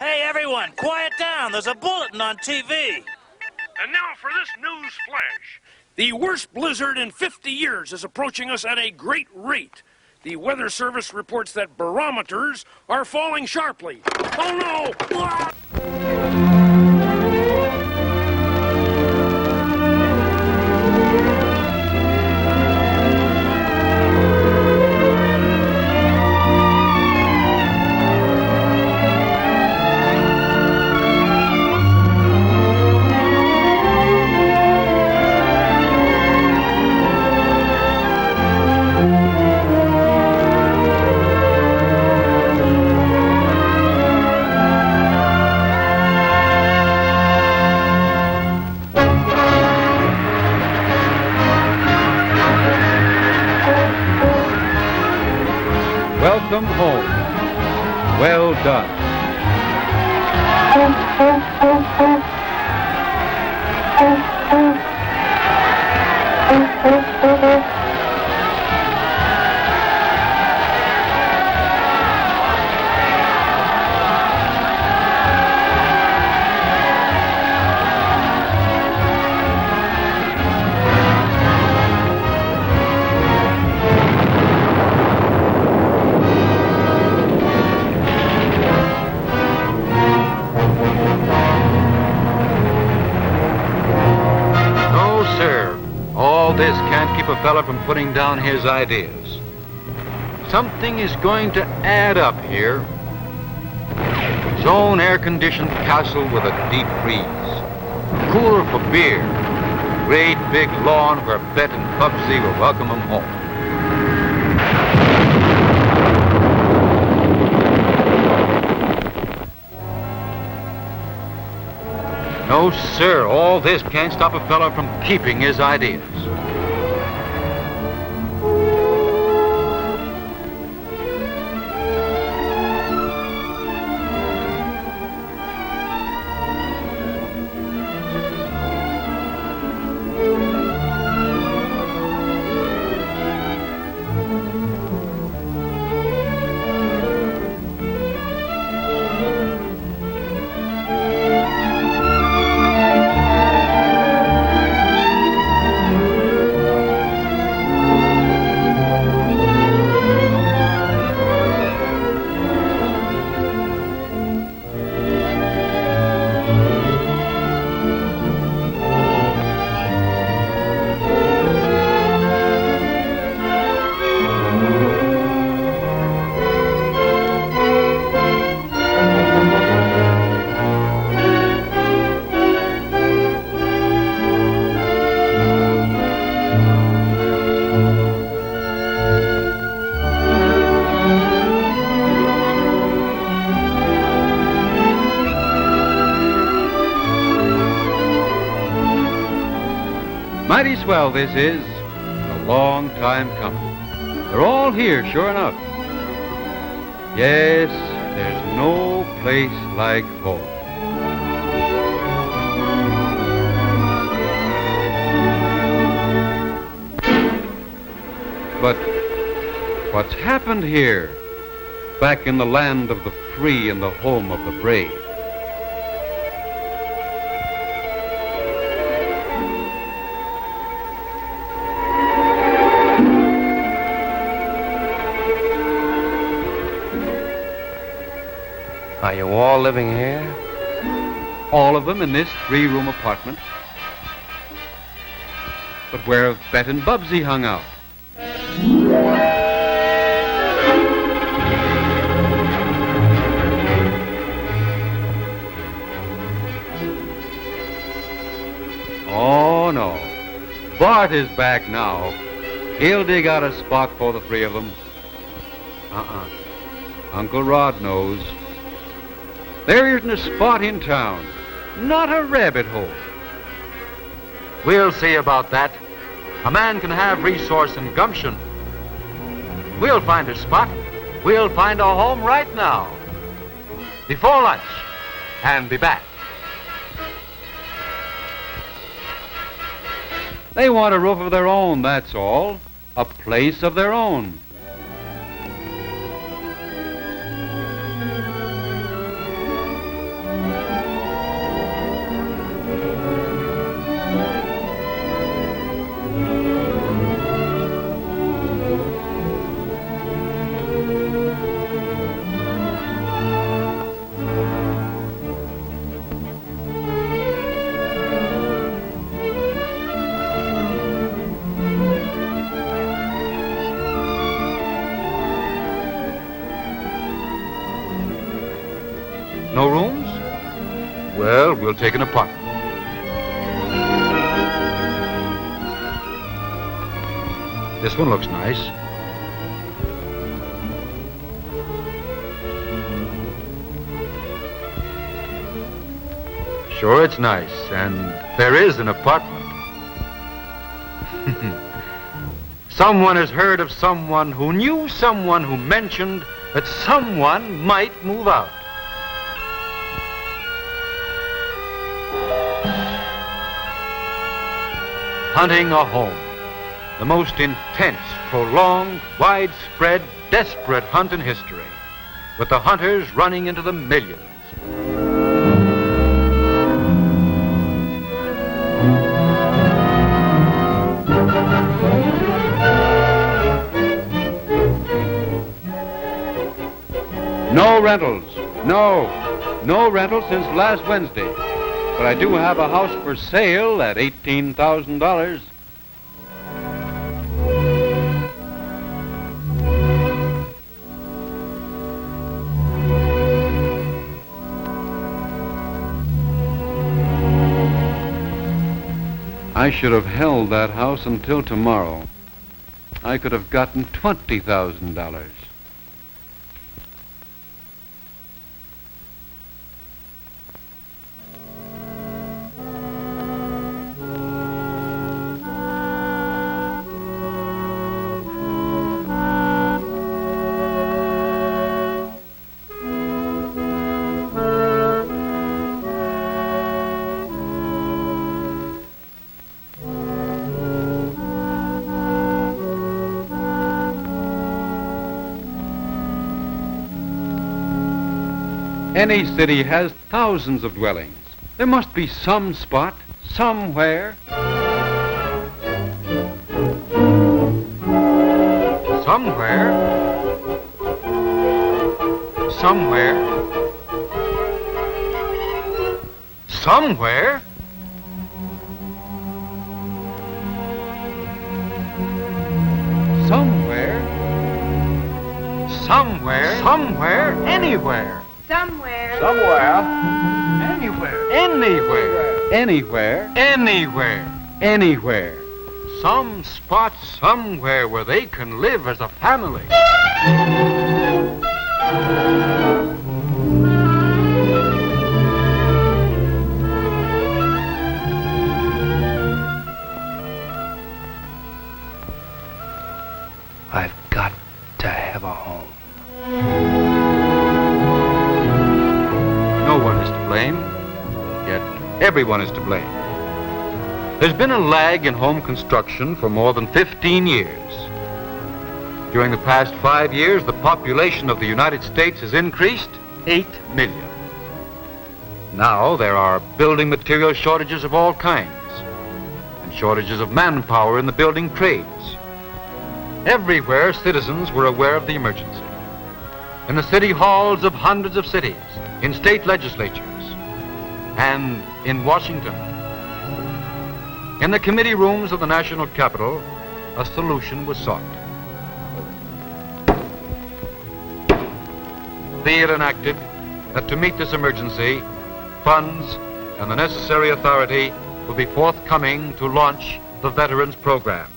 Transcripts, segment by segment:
Hey, everyone, quiet down. There's a bulletin on TV. And now for this news flash. The worst blizzard in 50 years is approaching us at a great rate. The Weather Service reports that barometers are falling sharply. Oh, no! Ah! Welcome home. Well done. All this can't keep a fella from putting down his ideas. Something is going to add up here. His own air-conditioned castle with a deep freeze. A cooler for beer. A great big lawn where Bet and Bubsy will welcome him home. No, sir, all this can't stop a fella from keeping his ideas. Mighty swell this is. A long time coming. They're all here, sure enough. Yes, there's no place like home. But what's happened here, back in the land of the free and the home of the brave? Are you all living here? All of them in this 3-room apartment. But where have Bet and Bubsy hung out? Oh, no. Bart is back now. He'll dig out a spot for the 3 of them. Uncle Rod knows. There isn't a spot in town, not a rabbit hole. We'll see about that. A man can have resource and gumption. We'll find a spot. We'll find a home right now. Before lunch, and be back. They want a roof of their own, that's all. A place of their own. No rooms? Well, we'll take an apartment. This one looks nice. Sure, it's nice, and there is an apartment. Someone has heard of someone who knew someone who mentioned that someone might move out. Hunting a home. The most intense, prolonged, widespread, desperate hunt in history, with the hunters running into the millions. No rentals. No rentals since last Wednesday. But I do have a house for sale at $18,000. I should have held that house until tomorrow. I could have gotten $20,000. Any city has thousands of dwellings. There must be some spot, somewhere. Somewhere. Somewhere. Somewhere. Somewhere. Somewhere. Somewhere. Anywhere. Somewhere. Somewhere. Anywhere. Anywhere. Anywhere. Anywhere. Anywhere. Some spot somewhere where they can live as a family. I've got to have a home. No one is to blame, yet everyone is to blame. There's been a lag in home construction for more than 15 years. During the past 5 years, the population of the United States has increased 8 million. Now there are building material shortages of all kinds, and shortages of manpower in the building trades. Everywhere, citizens were aware of the emergency. In the city halls of hundreds of cities, in state legislatures, and in Washington. In the committee rooms of the national capital, a solution was sought. Be it enacted that to meet this emergency, funds and the necessary authority will be forthcoming to launch the Veterans Program.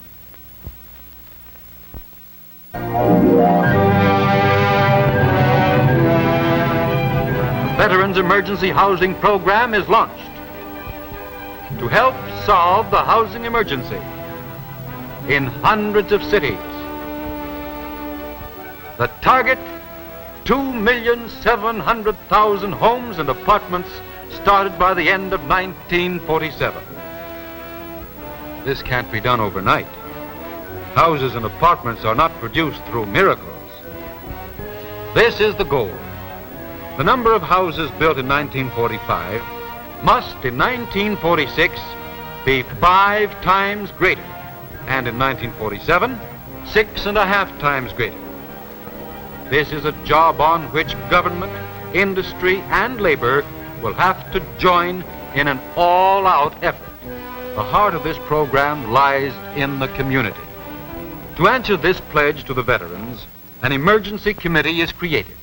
Veterans Emergency Housing Program is launched to help solve the housing emergency in hundreds of cities. The target, 2,700,000 homes and apartments started by the end of 1947. This can't be done overnight. Houses and apartments are not produced through miracles. This is the goal. The number of houses built in 1945 must, in 1946, be 5 times greater, and in 1947, 6.5 times greater. This is a job on which government, industry, and labor will have to join in an all-out effort. The heart of this program lies in the community. To answer this pledge to the veterans, an emergency committee is created.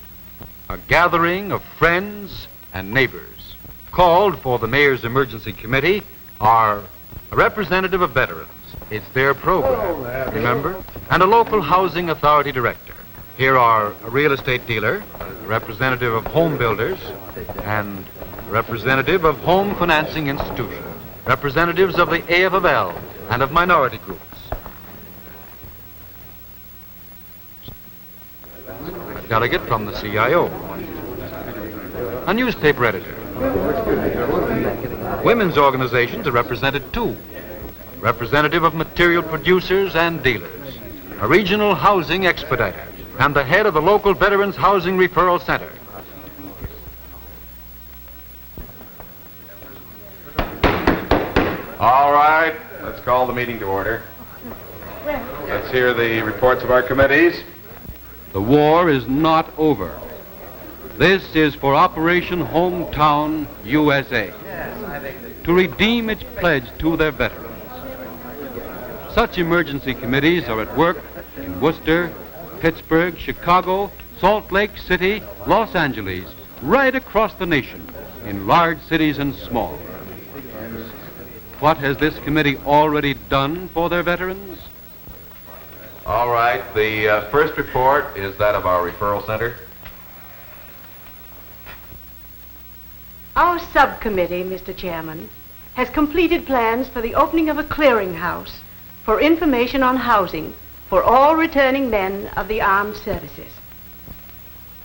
A gathering of friends, and neighbors. Called for the Mayor's Emergency Committee are a representative of veterans. It's their program, remember? And a local housing authority director. Here are a real estate dealer, a representative of home builders, and a representative of home financing institutions, representatives of the AFL and of minority groups. A delegate from the CIO, a newspaper editor. Women's organizations are represented too. Representative of material producers and dealers, a regional housing expediter, and the head of the local Veterans Housing Referral Center. All right, let's call the meeting to order. Let's hear the reports of our committees. The war is not over. This is for Operation Hometown USA, to redeem its pledge to their veterans. Such emergency committees are at work in Worcester, Pittsburgh, Chicago, Salt Lake City, Los Angeles, right across the nation, in large cities and small. What has this committee already done for their veterans? All right, the first report is that of our referral center. Our subcommittee, Mr. Chairman, has completed plans for the opening of a clearinghouse for information on housing for all returning men of the armed services.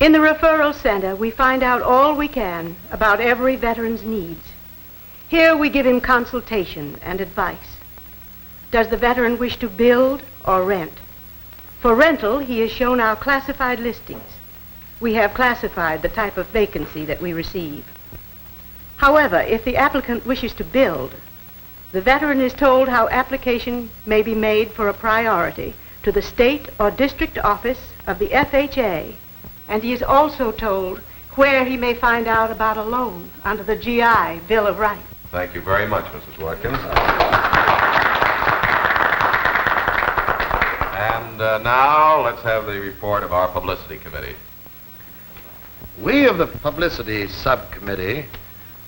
In the referral center, we find out all we can about every veteran's needs. Here we give him consultation and advice. Does the veteran wish to build or rent? For rental, he is shown our classified listings. We have classified the type of vacancy that we receive. However, if the applicant wishes to build, the veteran is told how application may be made for a priority to the state or district office of the FHA, and he is also told where he may find out about a loan under the GI Bill of Rights. Thank you very much, Mrs. Watkins. And now let's have the report of our publicity committee. We of the Publicity Subcommittee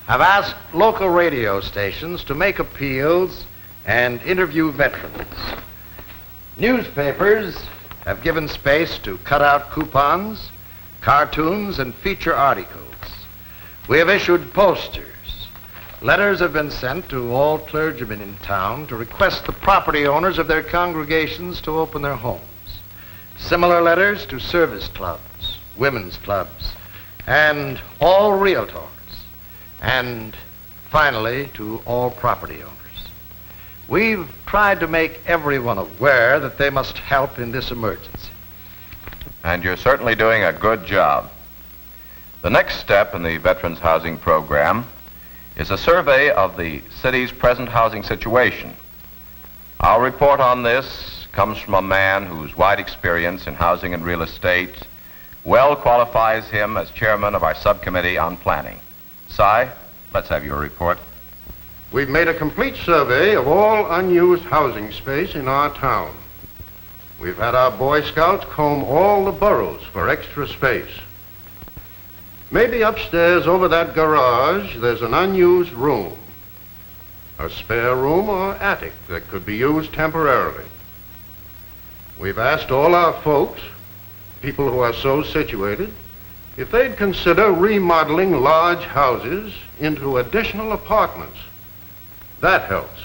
have asked local radio stations to make appeals and interview veterans. Newspapers have given space to cut out coupons, cartoons, and feature articles. We have issued posters. Letters have been sent to all clergymen in town to request the property owners of their congregations to open their homes. Similar letters to service clubs, women's clubs, and all realtors. And finally, to all property owners. We've tried to make everyone aware that they must help in this emergency. And you're certainly doing a good job. The next step in the Veterans Housing Program is a survey of the city's present housing situation. Our report on this comes from a man whose wide experience in housing and real estate well qualifies him as chairman of our subcommittee on planning. Si, let's have your report. We've made a complete survey of all unused housing space in our town. We've had our Boy Scouts comb all the boroughs for extra space. Maybe upstairs over that garage, there's an unused room, a spare room or attic that could be used temporarily. We've asked all our folks, people who are so situated, if they'd consider remodeling large houses into additional apartments. That helps.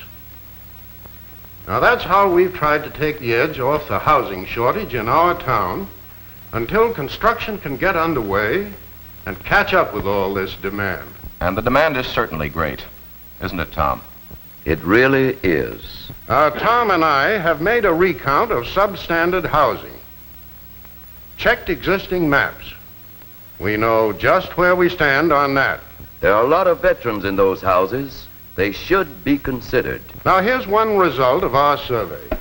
Now that's how we've tried to take the edge off the housing shortage in our town until construction can get underway and catch up with all this demand. And the demand is certainly great, isn't it, Tom? It really is. Tom and I have made a recount of substandard housing, checked existing maps. We know just where we stand on that. There are a lot of veterans in those houses. They should be considered. Now here's one result of our survey.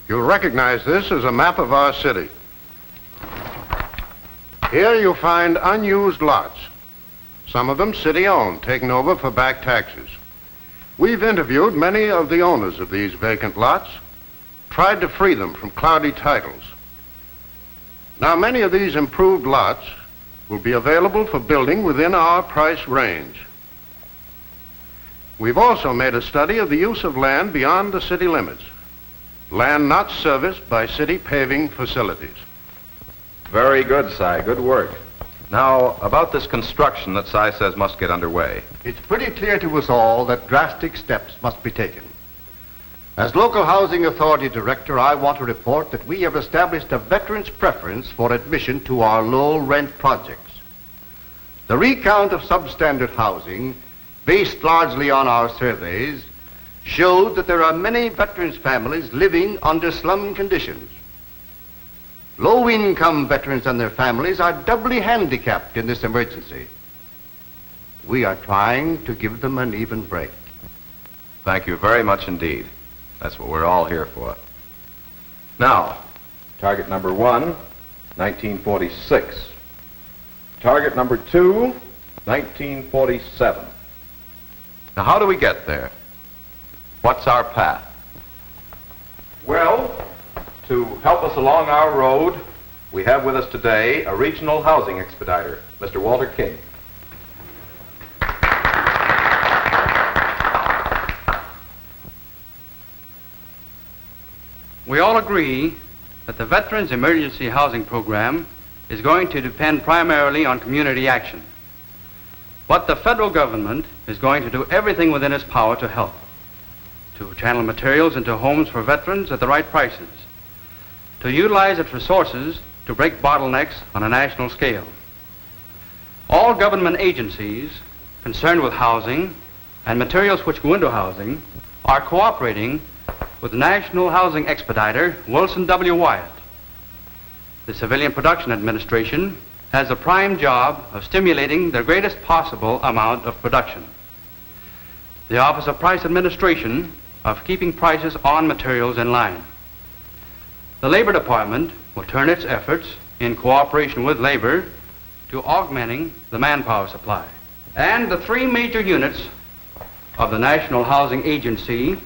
You'll recognize this as a map of our city. Here you'll find unused lots, some of them city-owned, taken over for back taxes. We've interviewed many of the owners of these vacant lots, tried to free them from cloudy titles. Now, many of these improved lots will be available for building within our price range. We've also made a study of the use of land beyond the city limits, land not serviced by city paving facilities. Very good, Si. Good work. Now, about this construction that Si says must get underway. It's pretty clear to us all that drastic steps must be taken. As local housing authority director, I want to report that we have established a veteran's preference for admission to our low-rent projects. The recount of substandard housing, based largely on our surveys, showed that there are many veterans' families living under slum conditions. Low-income veterans and their families are doubly handicapped in this emergency. We are trying to give them an even break. Thank you very much indeed. That's what we're all here for. Now, target number 1, 1946. Target number 2, 1947. Now, how do we get there? What's our path? Well, to help us along our road, we have with us today a regional housing expediter, Mr. Walter King. We all agree that the Veterans Emergency Housing Program is going to depend primarily on community action. But the federal government is going to do everything within its power to help, to channel materials into homes for veterans at the right prices, to utilize its resources to break bottlenecks on a national scale. All government agencies concerned with housing and materials which go into housing are cooperating with National Housing Expediter Wilson W. Wyatt. The Civilian Production Administration has the prime job of stimulating the greatest possible amount of production. The Office of Price Administration of keeping prices on materials in line. The Labor Department will turn its efforts in cooperation with labor to augmenting the manpower supply. And the 3 major units of the National Housing Agency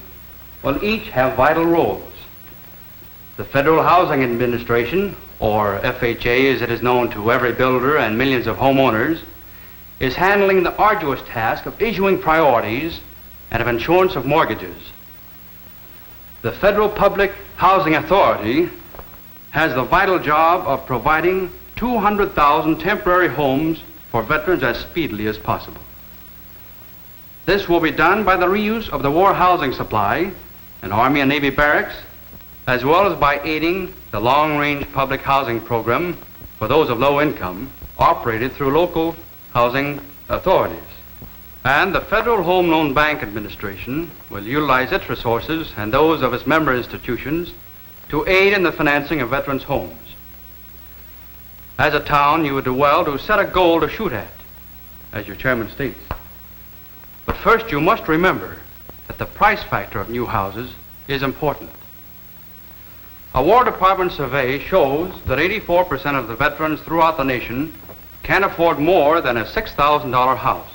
will each have vital roles. The Federal Housing Administration, or FHA as it is known to every builder and millions of homeowners, is handling the arduous task of issuing priorities and of insurance of mortgages. The Federal Public Housing Authority has the vital job of providing 200,000 temporary homes for veterans as speedily as possible. This will be done by the reuse of the war housing supply in Army and Navy barracks, as well as by aiding the long-range public housing program for those of low income operated through local housing authorities. And the Federal Home Loan Bank Administration will utilize its resources and those of its member institutions to aid in the financing of veterans' homes. As a town, you would do well to set a goal to shoot at, as your chairman states. But first, you must remember that the price factor of new houses is important. A War Department survey shows that 84% of the veterans throughout the nation can't afford more than a $6,000 house,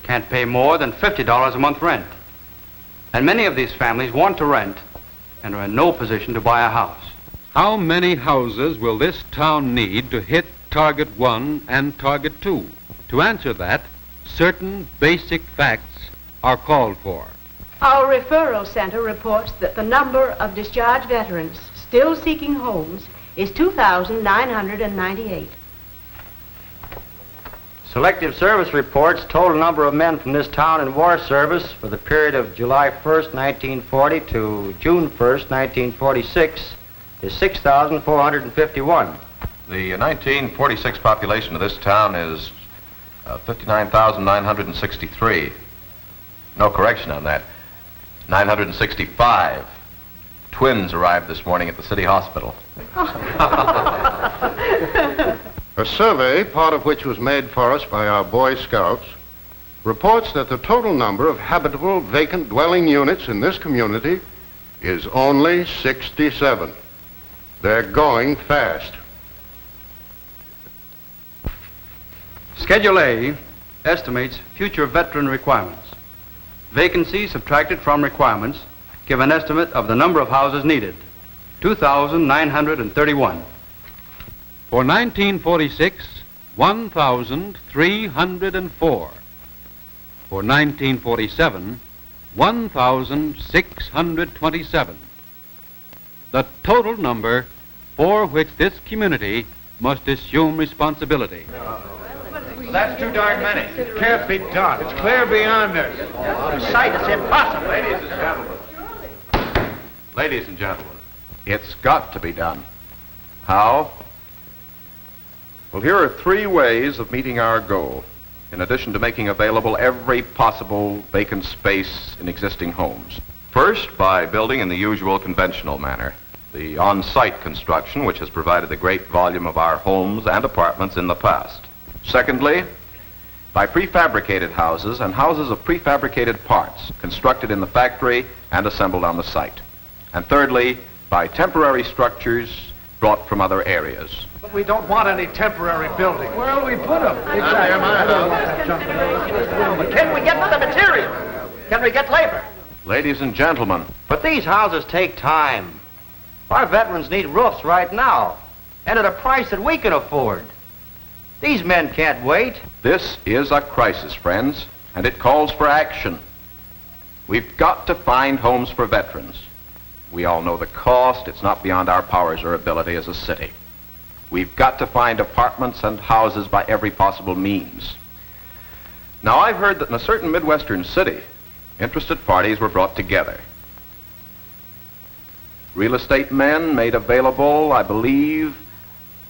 can't pay more than $50 a month rent. And many of these families want to rent and are in no position to buy a house. How many houses will this town need to hit Target 1 and Target 2? To answer that, certain basic facts are called for. Our referral center reports that the number of discharged veterans still seeking homes is 2,998. Selective Service reports total number of men from this town in war service for the period of July 1st, 1940 to June 1st, 1946 is 6,451. The 1946 population of this town is 59,963. No correction on that. 965. Twins arrived this morning at the city hospital. A survey, part of which was made for us by our Boy Scouts, reports that the total number of habitable vacant dwelling units in this community is only 67. They're going fast. Schedule A estimates future veteran requirements. Vacancies subtracted from requirements give an estimate of the number of houses needed, 2,931. For 1946, 1,304. For 1947, 1,627. The total number for which this community must assume responsibility. That's too darn many. It can't be done. It's clear beyond us. Out of sight, it's impossible. Ladies and gentlemen, it's got to be done. How? Well, here are 3 ways of meeting our goal, in addition to making available every possible vacant space in existing homes. First, by building in the usual conventional manner, the on-site construction which has provided the great volume of our homes and apartments in the past. Secondly, by prefabricated houses and houses of prefabricated parts constructed in the factory and assembled on the site. And thirdly, by temporary structures brought from other areas. But we don't want any temporary buildings. Where will we put them? But can we get the material? Can we get labor? Ladies and gentlemen, But these houses take time. Our veterans need roofs right now, and at a price that we can afford. These men can't wait. this is a crisis, friends, and it calls for action. We've got to find homes for veterans. We all know the cost. It's not beyond our powers or ability as a city. We've got to find apartments and houses by every possible means. Now, I've heard that in a certain Midwestern city, interested parties were brought together. Real estate men made available, I believe,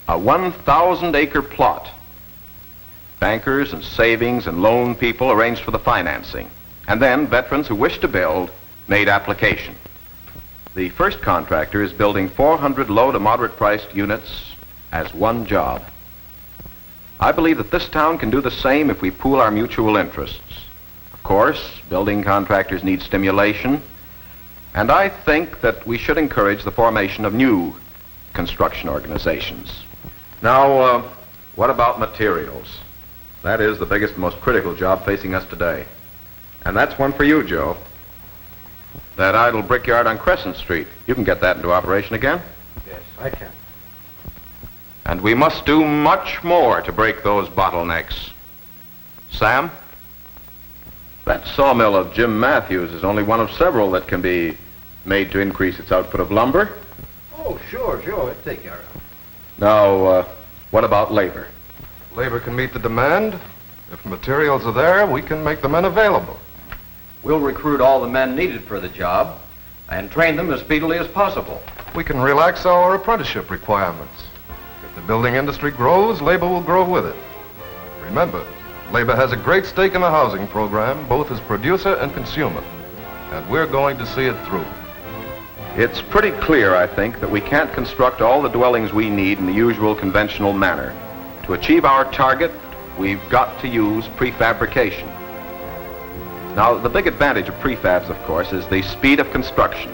a 1,000-acre plot. Bankers and savings and loan people arranged for the financing. And then veterans who wished to build made application. The first contractor is building 400 low to moderate priced units as one job. I believe that this town can do the same if we pool our mutual interests. Of course, building contractors need stimulation, and I think that we should encourage the formation of new construction organizations. Now, what about materials? That is the biggest, most critical job facing us today. And that's one for you, Joe. That idle brickyard on Crescent Street. You can get that into operation again? Yes, I can. And we must do much more to break those bottlenecks. Sam? That sawmill of Jim Matthews is only one of several that can be made to increase its output of lumber. Oh, sure. It'll take care of it. Now, what about labor? Labor can meet the demand. If materials are there, we can make the men available. We'll recruit all the men needed for the job and train them as speedily as possible. We can relax our apprenticeship requirements. If the building industry grows, labor will grow with it. Remember, labor has a great stake in the housing program, both as producer and consumer. And we're going to see it through. It's pretty clear, I think, that we can't construct all the dwellings we need in the usual conventional manner. To achieve our target, we've got to use prefabrication. Now, the big advantage of prefabs, of course, is the speed of construction.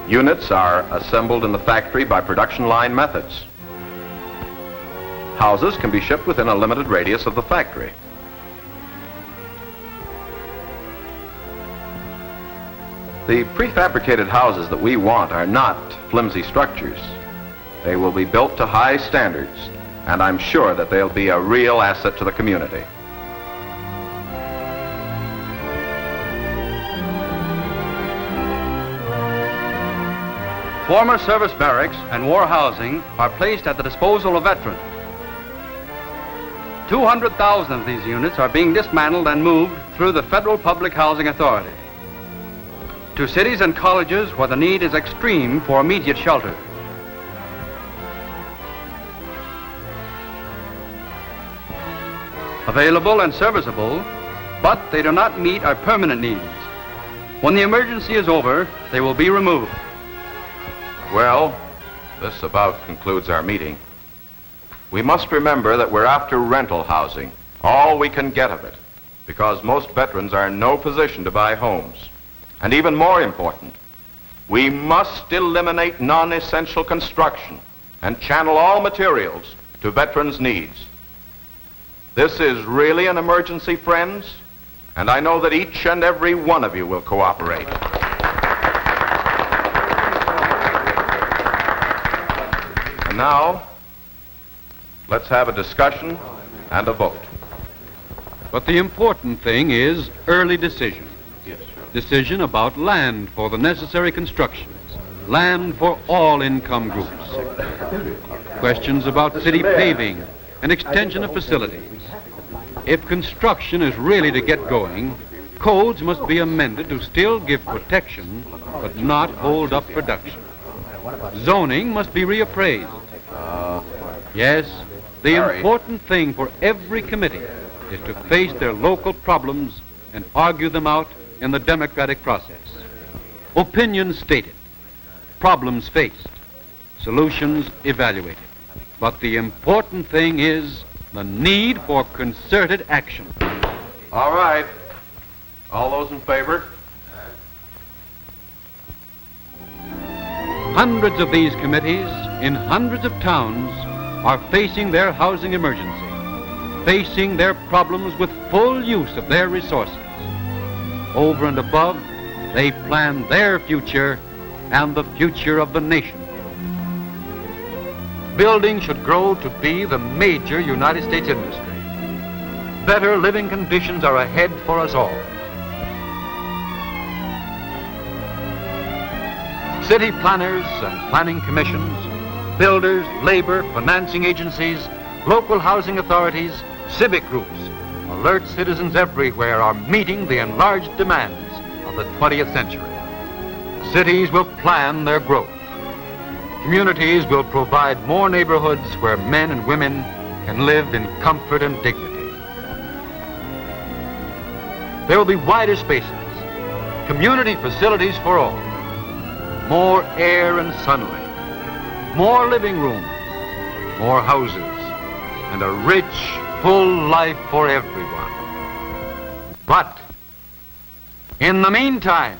Units are assembled in the factory by production line methods. Houses can be shipped within a limited radius of the factory. The prefabricated houses that we want are not flimsy structures. They will be built to high standards, and I'm sure that they'll be a real asset to the community. Former service barracks and war housing are placed at the disposal of veterans. 200,000 of these units are being dismantled and moved through the Federal Public Housing Authority to cities and colleges where the need is extreme for immediate shelter. Available and serviceable, but they do not meet our permanent needs. When the emergency is over, they will be removed. Well, this about concludes our meeting. We must remember that we're after rental housing, all we can get of it, because most veterans are in no position to buy homes. And even more important, we must eliminate non-essential construction and channel all materials to veterans' needs. This is really an emergency, friends, and I know that each and every one of you will cooperate. And now, Let's have a discussion and a vote. But the important thing is early decision. Decision about land for the necessary constructions, land for all income groups. Questions about city paving and extension of facilities. If construction is really to get going, codes must be amended to still give protection, but not hold up production. Zoning must be reappraised. Yes, the important thing for every committee is to face their local problems and argue them out in the democratic process. Opinions stated, problems faced, solutions evaluated. But the important thing is the need for concerted action. All right. All those in favor? Hundreds of these committees in hundreds of towns are facing their housing emergency, facing their problems with full use of their resources. Over and above, they plan their future and the future of the nation. Building should grow to be the major United States industry. Better living conditions are ahead for us all. City planners and planning commissions, builders, labor, financing agencies, local housing authorities, civic groups, alert citizens everywhere are meeting the enlarged demands of the 20th century. Cities will plan their growth. Communities will provide more neighborhoods where men and women can live in comfort and dignity. There will be wider spaces, community facilities for all, more air and sunlight, more living rooms, more houses, and a rich, full life for everyone. But in the meantime,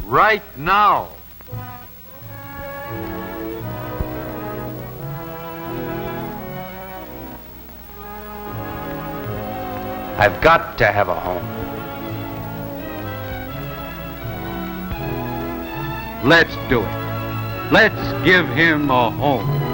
right now, I've got to have a home. let's do it. Let's give him a home.